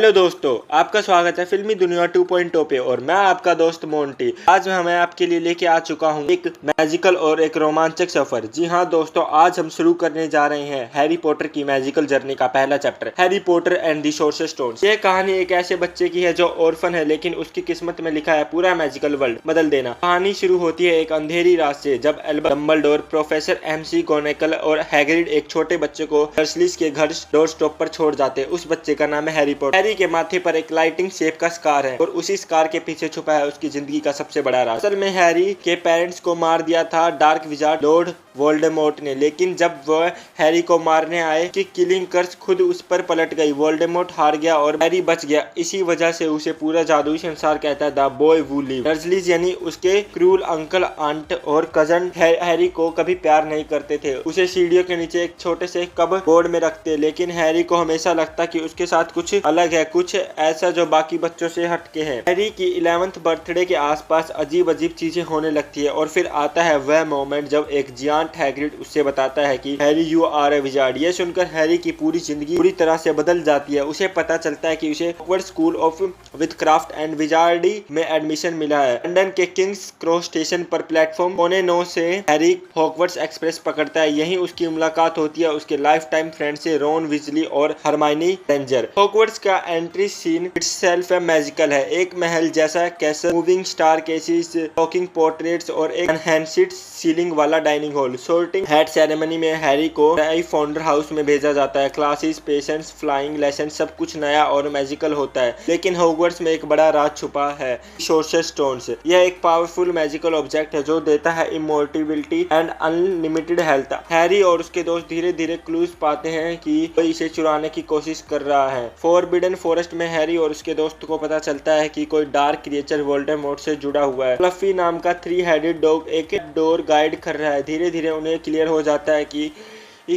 Hello दोस्तों, आपका स्वागत है फिल्मी दुनिया 2.0 पे और मैं आपका दोस्त मोंटी। आज मैं आपके लिए लेके आ चुका हूँ एक मैजिकल और एक रोमांचक सफर। जी हाँ दोस्तों, आज हम शुरू करने जा रहे हैं हैरी पॉटर की मैजिकल जर्नी का पहला chapter, Harry Potter and the sorcerer's stone. ये कहानी एक ऐसे बच्चे की है जो ऑर्फन है, लेकिन उसकी किस्मत में लिखा है पूरा मैजिकल वर्ल्ड बदल देना। कहानी शुरू होती है एक अंधेरी रात से, जब एल्बस डम्बलडोर, प्रोफेसर McGonagall और हैग्रिड एक छोटे बच्चे को डर्सलीज के घर डोर स्टॉप पर छोड़ जाते। उस बच्चे का नाम है हैरी पॉटर। हैरी के माथे पर एक लाइटिंग शेप का स्कार है और उसी स्कार के पीछे छुपा है उसकी जिंदगी का सबसे बड़ा राज। असल में हैरी के पेरेंट्स को मार दिया था डार्क विजार्ड लॉर्ड वोल्डेमॉर्ट ने, लेकिन जब वह हैरी को मारने आए कि किलिंग कर्स खुद उस पर पलट गई। वोल्डेमॉर्ट हार गया और हैरी बच गया। इसी वजह से उसे पूरा जादुई संसार कहता है द बॉय हू लिव्ड। डर्सलीज यानी उसके क्रूल अंकल, आंट और कजन हैरी को कभी प्यार नहीं करते थे। उसे सीढ़ियों के नीचे एक छोटे से कपबोर्ड में रखते, लेकिन हैरी को हमेशा लगता कि उसके साथ कुछ अलग है, कुछ ऐसा जो बाकी बच्चों से हटके है। हैरी की 11th बर्थडे के आसपास अजीब अजीब चीजें होने लगती है और फिर आता है वह मोमेंट जब एक जियांट हैग्रिड उससे बताता है कि Harry you are a wizard. यह सुनकर हैरी की पूरी जिंदगी पूरी तरह से बदल जाती है। उसे पता चलता है कि उसे Hogwarts School of Witchcraft and Wizardry में एडमिशन मिला है। लंदन के किंग्स क्रॉस स्टेशन पर प्लेटफॉर्म 9:45 से हैरी हॉगवर्ट्स एक्सप्रेस पकड़ता है। यहीं उसकी मुलाकात होती है उसके लाइफ टाइम फ्रेंड से, रॉन वीजली और हरमाइनी ग्रेंजर। हॉगवर्ट्स का एंट्री सीन इटसेल्फ मैजिकल है। एक महल जैसा castle, moving star cases, talking portraits और एक एनहेंस्ड सीलिंग वाला dining hall. Sorting hat ceremony में हैरी को फाउंडर हाउस में भेजा जाता है। क्लासेस, पेशेंस, फ्लाइंग लेसन, सब कुछ नया और मैजिकल होता है। लेकिन हॉगवर्ट्स में एक बड़ा राज छुपा है, सोर्सरर्स स्टोन्स। यह एक पावरफुल मैजिकल ऑब्जेक्ट है जो देता है इमॉर्टिबिलिटी एंड अनलिमिटेड हेल्थ। हैरी और उसके दोस्त धीरे धीरे क्लूज पाते हैं कि कोई इसे चुराने की कोशिश कर रहा है। फॉरबिडन फॉरेस्ट में हैरी और उसके दोस्त को पता चलता है कि कोई डार्क क्रिएचर वोल्डेमॉर्ट से जुड़ा हुआ है। फ्लफी नाम का 3 हेडेड डॉग एक डोर गाइड कर रहा है। धीरे धीरे उन्हें क्लियर हो जाता है कि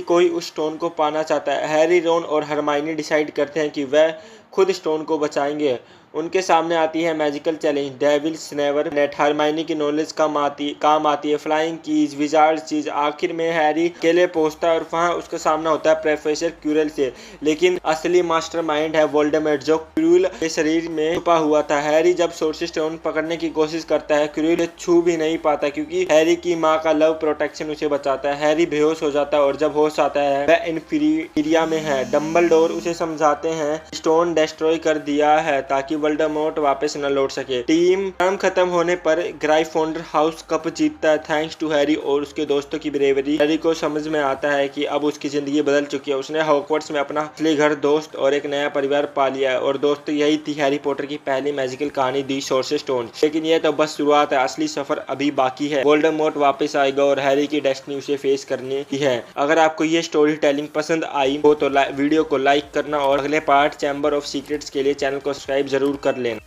कोई उस स्टोन को पाना चाहता है। हैरी, रॉन और हरमाइनी डिसाइड करते हैं कि वह खुद स्टोन को बचाएंगे। उनके सामने आती है magical challenge, devil's never net. Hermione की नॉलेज काम आती है, फ्लाइंग कीज, विजार्ड चीज। आखिर में हैरी अकेले पहुंचता है और वहां उसका सामना होता है प्रोफेसर क्यूरेल से, लेकिन असली मास्टरमाइंड है वोल्डेमॉर्ट जो क्यूरेल के शरीर में छुपा हुआ था। हैरी जब सोर्सरर्स स्टोन पकड़ने की कोशिश करता है, क्यूरेल छू भी नहीं पाता क्योंकि हैरी की माँ का लव प्रोटेक्शन उसे बचाता है। हैरी बेहोश हो जाता है और जब होश आता है वह इन्फीरिया में है। डम्बलडोर उसे समझाते हैं स्टोन डिस्ट्रॉय कर दिया है ताकि वोल्डेमॉर्ट वापस न लौट सके। टीम काम खत्म होने पर ग्राइफोंडर हाउस कप जीतता है थैंक्स टू हैरी और उसके दोस्तों की ब्रेवरी। हैरी को समझ में आता है कि अब उसकी जिंदगी बदल चुकी है। उसने हॉगवर्ट्स में अपना असली घर, दोस्त और एक नया परिवार पा लिया है। और दोस्तों, यही थी हैरी पॉटर की पहली मैजिकल कहानी दी सोर्सरर्स स्टोन। लेकिन यह तो बस शुरुआत है, असली सफर अभी बाकी है। वोल्डेमॉर्ट वापस आएगा और हैरी की डेस्टिनी उसे फेस करनी ही है। अगर आपको ये स्टोरी टेलिंग पसंद आई हो तो वीडियो को लाइक करना और अगले पार्ट चैम्बर ऑफ सीक्रेट्स के लिए चैनल को सब्सक्राइब जरूर कर लेना।